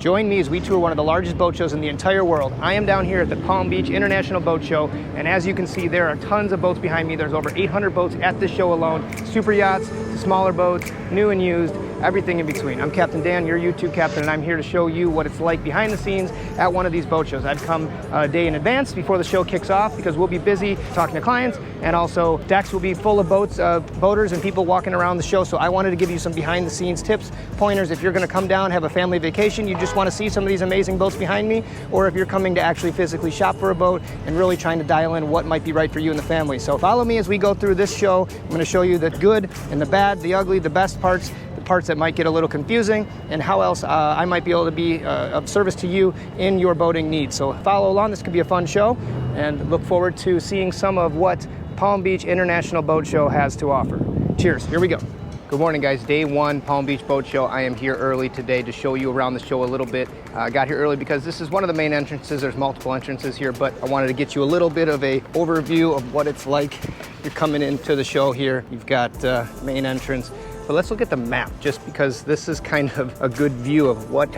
Join me as we tour one of the largest boat shows in the entire world. I am down here at the Palm Beach International Boat Show, and as you can see, there are tons of boats behind me. There's over 800 boats at this show alone. Super yachts, to smaller boats, new and used, everything in between. I'm Captain Dan, your YouTube captain, and I'm here to show you what it's like behind the scenes at one of these boat shows. I've come a day in advance before the show kicks off because we'll be busy talking to clients, and also decks will be full of boats, boaters and people walking around the show. So I wanted to give you some behind the scenes tips, pointers. If you're gonna come down, have a family vacation, you just wanna see some of these amazing boats behind me, or if you're coming to actually physically shop for a boat and really trying to dial in what might be right for you and the family. So follow me as we go through this show. I'm gonna show you the good and the bad, the ugly, the best parts, parts that might get a little confusing, and how else I might be able to be of service to you in your boating needs. So follow along. This could be a fun show, and look forward to seeing some of what Palm Beach International Boat Show has to offer. Cheers, here we go. Good morning, guys. Day one, Palm Beach Boat Show. I am here early today to show you around the show a little bit. I got here early because this is one of the main entrances. There's multiple entrances here, but I wanted to get you a little bit of a overview of what it's like. You're coming into the show here. You've got main entrance. But let's look at the map, just because this is kind of a good view of what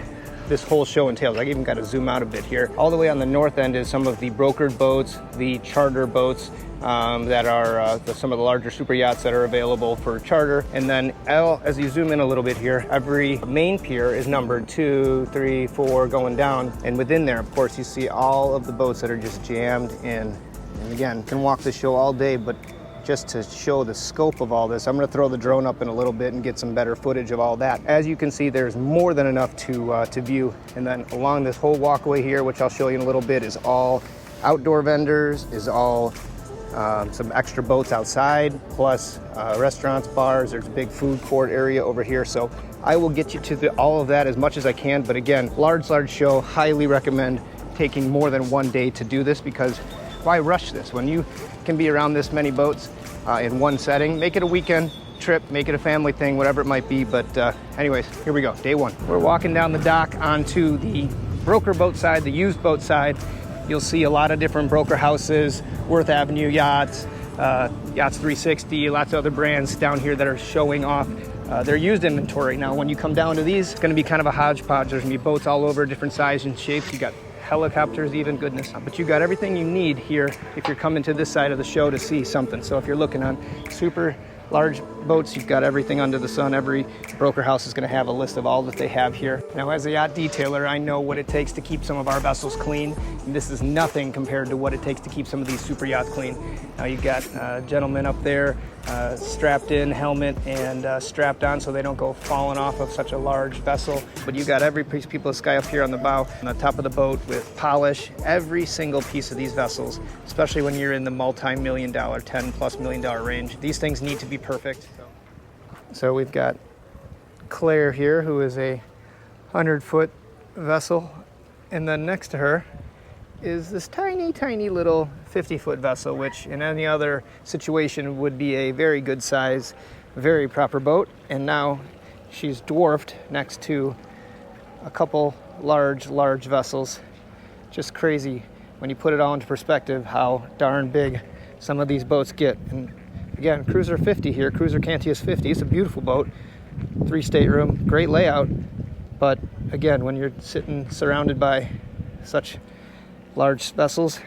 this whole show entails. I even got to zoom out a bit here. All the way on the north end is some of the brokered boats, the charter boats that are some of the larger super yachts that are available for charter. And then as you zoom in a little bit here, every main pier is numbered 2, 3, 4 going down. And within there, of course, you see all of the boats that are just jammed in. And again, you can walk the show all day, but just to show the scope of all this, I'm gonna throw the drone up in a little bit and get some better footage of all that. As you can see, there's more than enough to view. And then along this whole walkway here, which I'll show you in a little bit, is all outdoor vendors, is all some extra boats outside, plus restaurants, bars. There's a big food court area over here. So I will get you to all of that as much as I can. But again, large show. Highly recommend taking more than one day to do this, because why rush this when you can be around this many boats in one setting? Make it a weekend trip, make it a family thing, whatever it might be. But anyways, here we go, day one. We're walking down the dock onto the broker boat side, the used boat side. You'll see a lot of different broker houses, Worth Avenue Yachts, Yachts 360, lots of other brands down here that are showing off their used inventory. Now, when you come down to these, it's gonna be kind of a hodgepodge. There's gonna be boats all over, different sizes and shapes. You got helicopters even, goodness. But you got everything you need here if you're coming to this side of the show to see something. So if you're looking on super large boats, you've got everything under the sun. Every broker house is going to have a list of all that they have here. Now, as a yacht detailer, I know what it takes to keep some of our vessels clean. And this is nothing compared to what it takes to keep some of these super yachts clean. Now, you've got gentlemen up there strapped in, helmet and strapped on so they don't go falling off of such a large vessel. But you got every piece of sky up here on the bow, on the top of the boat with polish. Every single piece of these vessels, especially when you're in the multi-million dollar, $10+ million range, these things need to be perfect. So we've got Claire here, who is a 100-foot vessel, and then next to her is this tiny little 50-foot vessel, which in any other situation would be a very good size, very proper boat. And now she's dwarfed next to a couple large vessels. Just crazy when you put it all into perspective how darn big some of these boats get. And again, Cruiser 50 here, Cruiser Cantius 50. It's a beautiful boat, 3 stateroom, great layout. But again, when you're sitting surrounded by such large vessels,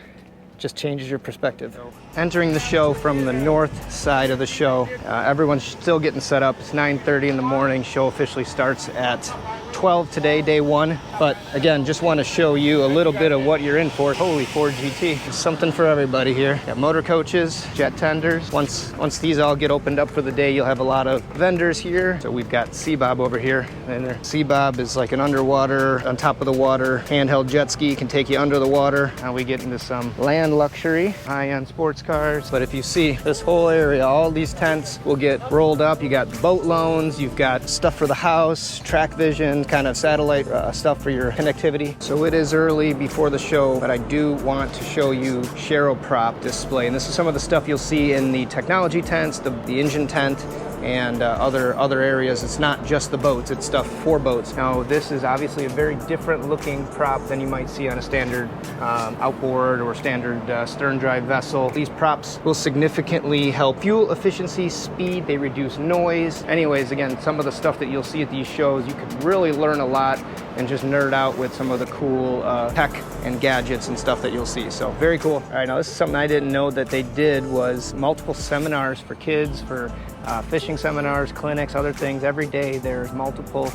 just changes your perspective. Entering the show from the north side of the show, everyone's still getting set up. It's 9:30 in the morning. Show officially starts at 12 today, day one. But again, just want to show you a little bit of what you're in for. Holy Ford GT, there's something for everybody here. Got motor coaches, jet tenders. Once these all get opened up for the day, you'll have a lot of vendors here. So we've got Sea-Bob over here. And Sea-Bob is like an underwater, on top of the water, handheld jet ski, can take you under the water. Now we get into some land luxury, high-end sports cars. But if you see this whole area, all these tents will get rolled up. You got boat loans, you've got stuff for the house, track vision, kind of satellite stuff for your connectivity. So it is early before the show, but I do want to show you Sharrow prop display. And this is some of the stuff you'll see in the technology tents, the engine tent, and other areas. It's not just the boats, it's stuff for boats. Now this is obviously a very different looking prop than you might see on a standard outboard or standard stern drive vessel. These props will significantly help fuel efficiency, speed, they reduce noise. Anyways, again, some of the stuff that you'll see at these shows, you can really learn a lot and just nerd out with some of the cool tech and gadgets and stuff that you'll see. So very cool. All right, now this is something I didn't know that they did, was multiple seminars for kids, for fishing seminars, clinics, other things. Every day there's multiple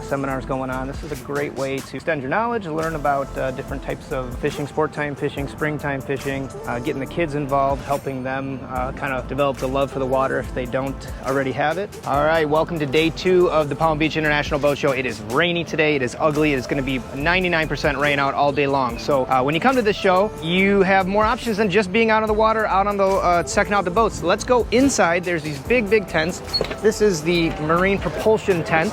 seminars going on. This is a great way to extend your knowledge and learn about different types of fishing, sport time fishing, springtime fishing, getting the kids involved, helping them kind of develop the love for the water if they don't already have it. All right, welcome to day 2 of the Palm Beach International Boat Show. It is rainy today, it is ugly, it is going to be 99% rain out all day long. So when you come to this show, you have more options than just being out on the water, out on the checking out the boats. Let's go inside. There's these big tents. This is the marine propulsion tent,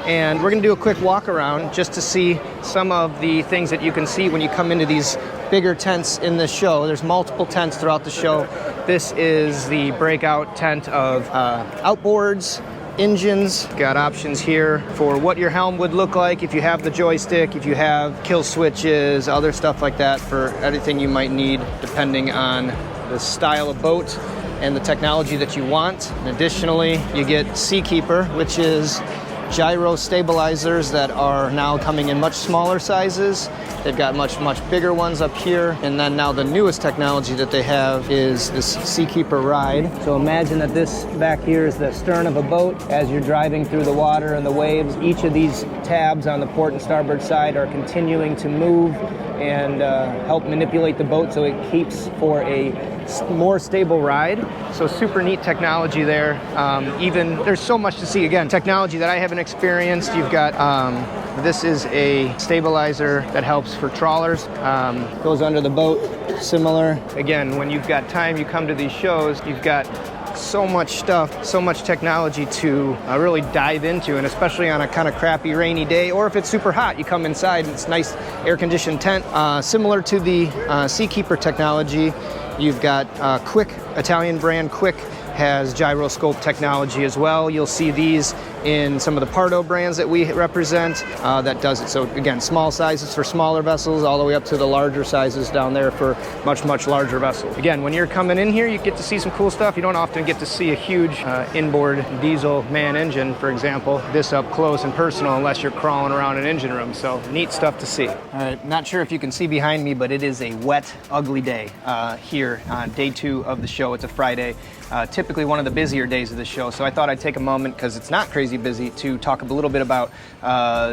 and we're going to do a quick walk around just to see some of the things that you can see when you come into these bigger tents in this show. There's multiple tents throughout the show. This is the breakout tent of outboards, engines. Got options here for what your helm would look like if you have the joystick, if you have kill switches, other stuff like that for anything you might need depending on the style of boat and the technology that you want. And additionally, you get Seakeeper, which is gyro stabilizers that are now coming in much smaller sizes. They've got much bigger ones up here. And then now the newest technology that they have is this Seakeeper ride. So imagine that this back here is the stern of a boat. As you're driving through the water and the waves, each of these tabs on the port and starboard side are continuing to move and help manipulate the boat so it keeps for a more stable ride. So super neat technology there. Even there's so much to see. Again, technology that I haven't experienced. You've got this is a stabilizer that helps for trawlers. Goes under the boat, similar. Again, when you've got time, you come to these shows, you've got so much stuff, so much technology to really dive into, and especially on a kind of crappy rainy day, or if it's super hot, you come inside and it's nice air-conditioned tent. Similar to the Seakeeper technology, you've got Quick, Italian brand Quick has gyroscope technology as well. You'll see these in some of the Pardo brands that we represent that does it. So again, small sizes for smaller vessels all the way up to the larger sizes down there for much larger vessels. Again, when you're coming in here, you get to see some cool stuff. You don't often get to see a huge inboard diesel man engine, for example, this up close and personal unless you're crawling around an engine room. So neat stuff to see. All right, not sure if you can see behind me, but it is a wet, ugly day here on day 2 of the show. It's a Friday. Typically one of the busier days of the show, so I thought I'd take a moment, because it's not crazy busy, to talk a little bit about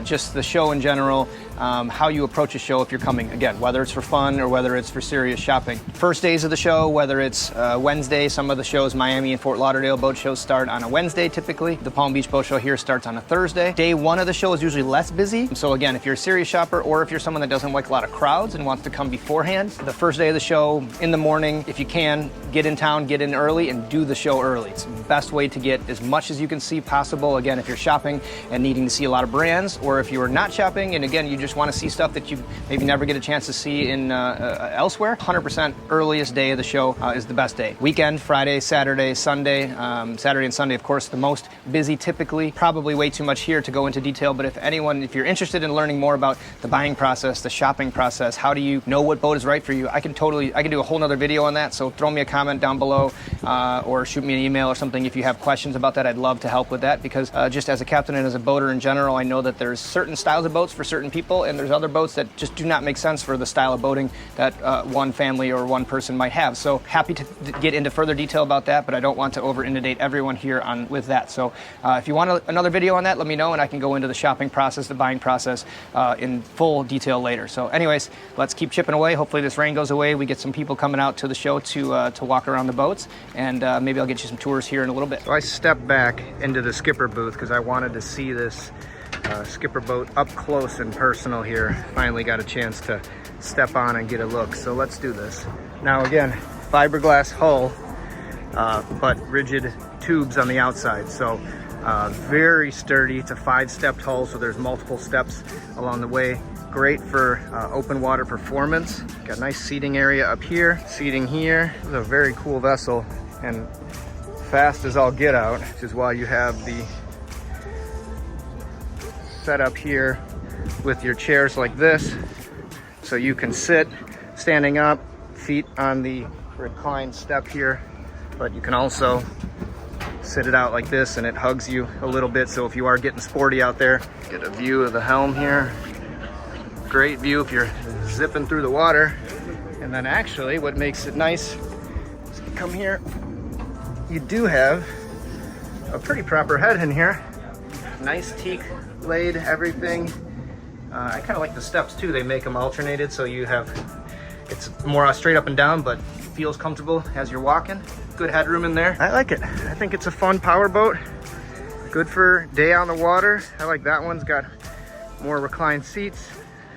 just the show in general, how you approach a show if you're coming, again, whether it's for fun or whether it's for serious shopping. First days of the show, whether it's Wednesday, some of the shows, Miami and Fort Lauderdale boat shows start on a Wednesday typically. The Palm Beach boat show here starts on a Thursday. Day 1 of the show is usually less busy, so again, if you're a serious shopper or if you're someone that doesn't like a lot of crowds and wants to come beforehand, the first day of the show in the morning, if you can, get in town, get in early, and do the show early. It's the best way to get as much as you can see possible. Again, if you're shopping and needing to see a lot of brands, or if you are not shopping and again, you just want to see stuff that you maybe never get a chance to see in elsewhere, 100% earliest day of the show is the best day. Weekend, Friday, Saturday, Sunday. Saturday and Sunday, of course, the most busy typically. Probably way too much here to go into detail, but if you're interested in learning more about the buying process, the shopping process, how do you know what boat is right for you, I can do a whole nother video on that, so throw me a comment down below or shoot me an email or something if you have questions about that. I'd love to help with that, because just as a captain and as a boater in general, I know that there's certain styles of boats for certain people, and there's other boats that just do not make sense for the style of boating that one family or one person might have. So happy to get into further detail about that, but I don't want to over-inundate everyone here with that. So if you want another video on that, let me know, and I can go into the shopping process, the buying process in full detail later. So anyways, let's keep chipping away. Hopefully this rain goes away. We get some people coming out to the show to walk around the boats, and maybe I'll get you some tours here in a little bit. So I stepped back into the skipper booth because I wanted to see this skipper boat up close and personal here. Finally got a chance to step on and get a look. So let's do this. Now again, fiberglass hull, but rigid tubes on the outside. So very sturdy. It's a 5-stepped hull, so there's multiple steps along the way. Great for open water performance. Got a nice seating area up here, seating here. This is a very cool vessel, and fast as all get out, which is why you have the setup here with your chairs like this, so you can sit standing up, feet on the reclined step here, but you can also sit it out like this and it hugs you a little bit. So if you are getting sporty out there, get a view of the helm here. Great view if you're zipping through the water. And then actually what makes it nice is you come here, you do have a pretty proper head in here. Nice teak laid, everything. I kind of like the steps too. They make them alternated, so you have, it's more straight up and down, but feels comfortable as you're walking. Good headroom in there. I like it. I think it's a fun power boat. Good for day on the water. I like that one's got more reclined seats.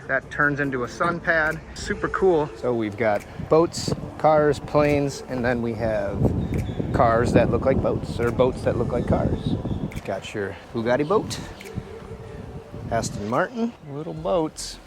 That turns into a sun pad. Super cool. So we've got boats, cars, planes, and then we have cars that look like boats, or boats that look like cars. Got your Bugatti boat, Aston Martin, little boats.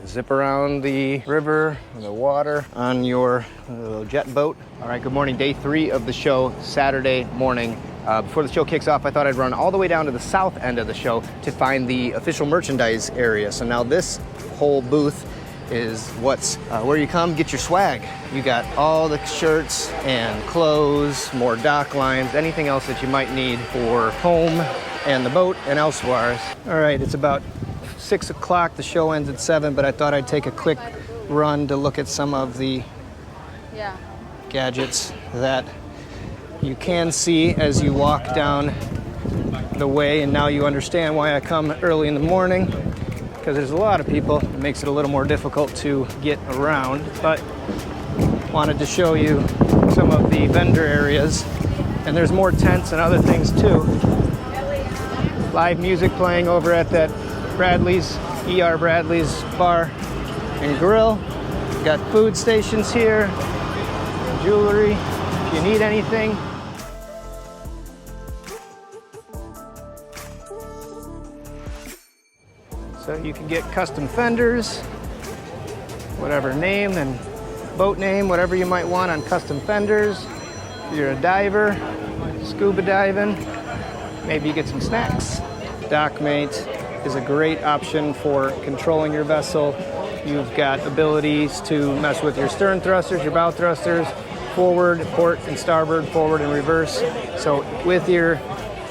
Zip around the river, the water on your little jet boat. All right, good morning. Day 3 of the show, Saturday morning. Before the show kicks off, I thought I'd run all the way down to the south end of the show to find the official merchandise area. So now this whole booth is what's where you come get your swag. You got all the shirts and clothes, more dock lines, anything else that you might need for home and the boat and elsewhere. All right, it's about 6 o'clock. The show ends at 7, but I thought I'd take a quick run to look at some of the gadgets that you can see as you walk down the way. And now you understand why I come early in the morning, because there's a lot of people. It makes it a little more difficult to get around, but wanted to show you some of the vendor areas. And there's more tents and other things too. Live music playing over at that Bradley's, E.R. Bradley's Bar and Grill. Got food stations here, jewelry, if you need anything. So you can get custom fenders, whatever name and boat name, whatever you might want on custom fenders. If you're a diver, scuba diving, maybe you get some snacks. Dockmate is a great option for controlling your vessel. You've got abilities to mess with your stern thrusters, your bow thrusters, forward, port and starboard, forward and reverse. So with your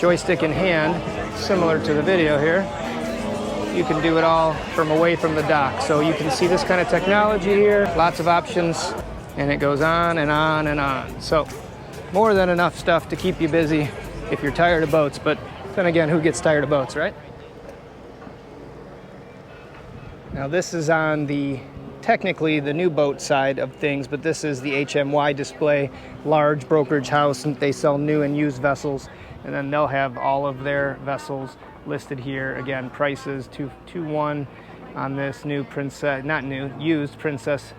joystick in hand, similar to the video here, you can do it all from away from the dock. So you can see this kind of technology here, lots of options, and it goes on and on and on. So more than enough stuff to keep you busy if you're tired of boats, but then again, who gets tired of boats, right? Now this is on the, technically the new boat side of things, but this is the HMY Display, large brokerage house, and they sell new and used vessels, and then they'll have all of their vessels listed here. Again, prices 221 on this new Princess, not new, used Princess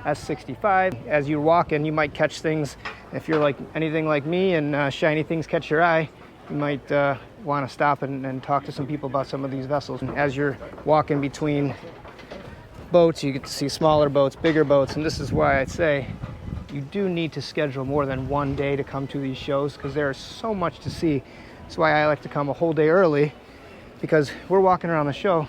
S65. As you're walking, you might catch things. If you're like anything like me and shiny things catch your eye, you might want to stop and talk to some people about some of these vessels. And as you're walking between boats, you get to see smaller boats, bigger boats, and this is why I say you do need to schedule more than one day to come to these shows, because there is so much to see. That's why I like to come a whole day early, because we're walking around the show.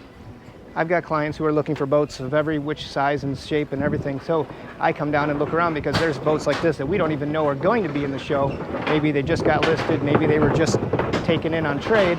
I've got clients who are looking for boats of every which size and shape and everything. So I come down and look around because there's boats like this that we don't even know are going to be in the show. Maybe they just got listed, maybe they were just taken in on trade.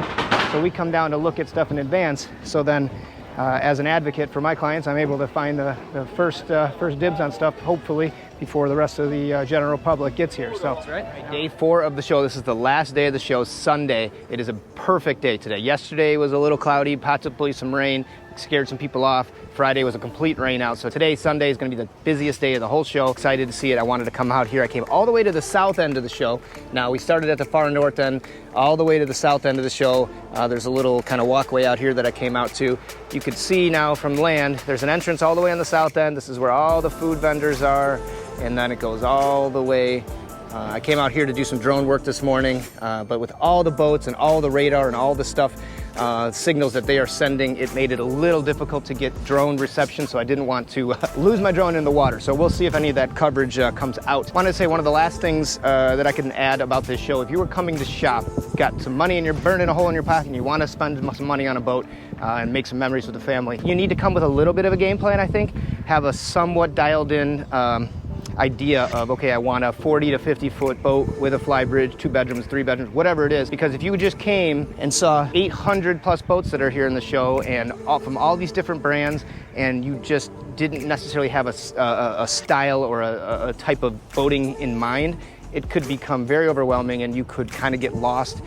So we come down to look at stuff in advance. So then as an advocate for my clients, I'm able to find the first dibs on stuff, hopefully, before the rest of the general public gets here. So that's right. Day 4 of the show. This is the last day of the show, Sunday. It is a perfect day today. Yesterday was a little cloudy, possibly some rain, scared some people off. Friday was a complete rain out. So today, Sunday, is going to be the busiest day of the whole show. Excited to see it. I wanted to come out here. I came all the way to the south end of the show. Now, we started at the far north end, all the way to the south end of the show. There's a little kind of walkway out here that I came out to. You could see now from land, there's an entrance all the way on the south end. This is where all the food vendors are. And then it goes all the way. I came out here to do some drone work this morning, but with all the boats and all the radar and all the stuff signals that they are sending, it made it a little difficult to get drone reception, so I didn't want to lose my drone in the water. So we'll see if any of that coverage comes out. I wanted to say one of the last things that I can add about this show, if you were coming to shop, got some money and you're burning a hole in your pocket and you want to spend some money on a boat and make some memories with the family, you need to come with a little bit of a game plan, I think. Have a somewhat dialed in idea of, okay, I want a 40 to 50 foot boat with a fly bridge, 2 bedrooms, 3 bedrooms, whatever it is. Because if you just came and saw 800 plus boats that are here in the show and from all these different brands, and you just didn't necessarily have a style or a type of boating in mind, it could become very overwhelming and you could kind of get lost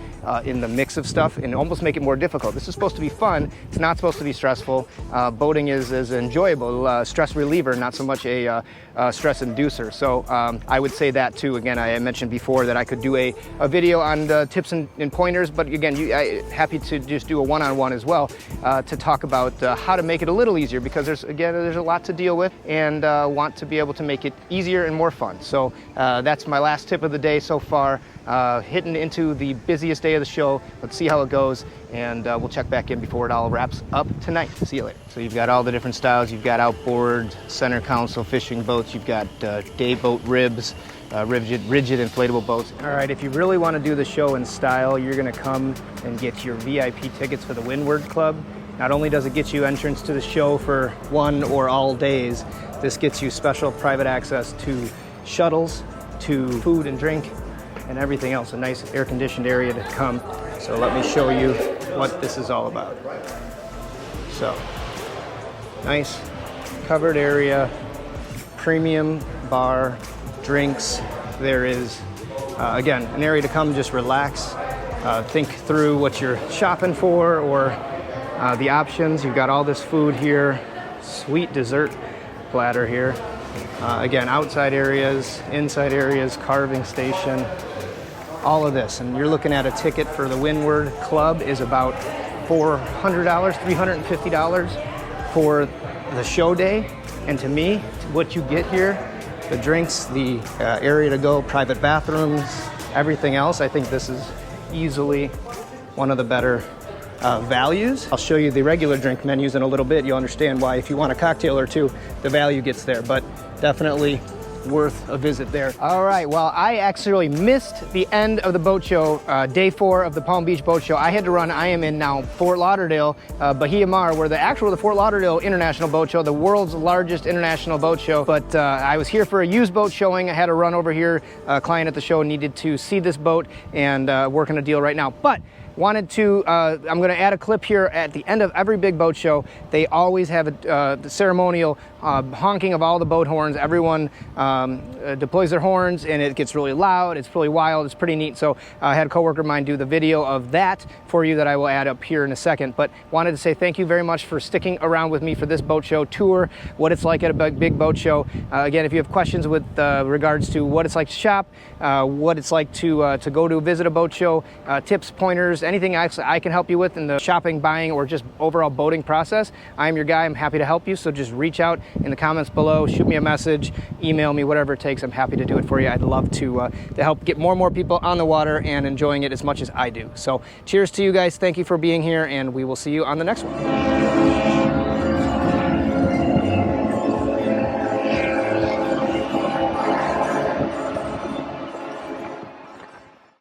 in the mix of stuff and almost make it more difficult. This is supposed to be fun. It's not supposed to be stressful. Boating is enjoyable, stress reliever, not so much a stress inducer. So I would say that too. Again, I mentioned before that I could do a video on the tips and pointers, but again, I'm happy to just do a one-on-one as well to talk about how to make it a little easier, because there's a lot to deal with, and want to be able to make it easier and more fun. So that's my last tip of the day so far. Hitting into the busiest day of the show. Let's see how it goes, and we'll check back in before it all wraps up tonight. See you later. So you've got all the different styles. You've got outboard, center console fishing boats. You've got day boat ribs, rigid inflatable boats. All right, if you really want to do the show in style, you're going to come and get your VIP tickets for the Winward Club. Not only does it get you entrance to the show for one or all days, this gets you special private access to shuttles, to food and drink, and everything else. A nice air-conditioned area to come. So let me show you what this is all about. So, nice covered area, premium bar, drinks. There is, again, an area to come just relax, think through what you're shopping for, or the options. You've got all this food here, sweet dessert platter here. Again, outside areas, inside areas, carving station, all of this. And you're looking at a ticket for the Winward Club is about $400, $350 for the show day. And to me, what you get here, the drinks, the area to go, private bathrooms, everything else, I think this is easily one of the better values. I'll show you the regular drink menus in a little bit. You'll understand why, if you want a cocktail or two, the value gets there, but definitely worth a visit there. All right, well, I actually missed the end of the boat show, day 4 of the Palm Beach Boat Show. I had to run. I am in now Fort Lauderdale, Bahia Mar, where the Fort Lauderdale International Boat Show, the world's largest international boat show. But I was here for a used boat showing. I had to run over here. A client at the show needed to see this boat, and working a deal right now. But wanted to, I'm going to add a clip here at the end of every big boat show. They always have the ceremonial honking of all the boat horns. Everyone deploys their horns, and it gets really loud. It's really wild. It's pretty neat. So I had a coworker of mine do the video of that for you that I will add up here in a second. But wanted to say thank you very much for sticking around with me for this boat show tour, what it's like at a big boat show. Again, if you have questions with regards to what it's like to shop, what it's like to go to visit a boat show, tips, pointers, anything I can help you with in the shopping, buying, or just overall boating process, I'm your guy. I'm happy to help you. So just reach out in the comments below, shoot me a message, email me, whatever it takes. I'm happy to do it for you. I'd love to help get more and more people on the water and enjoying it as much as I do. So cheers to you guys. Thank you for being here, and we will see you on the next one.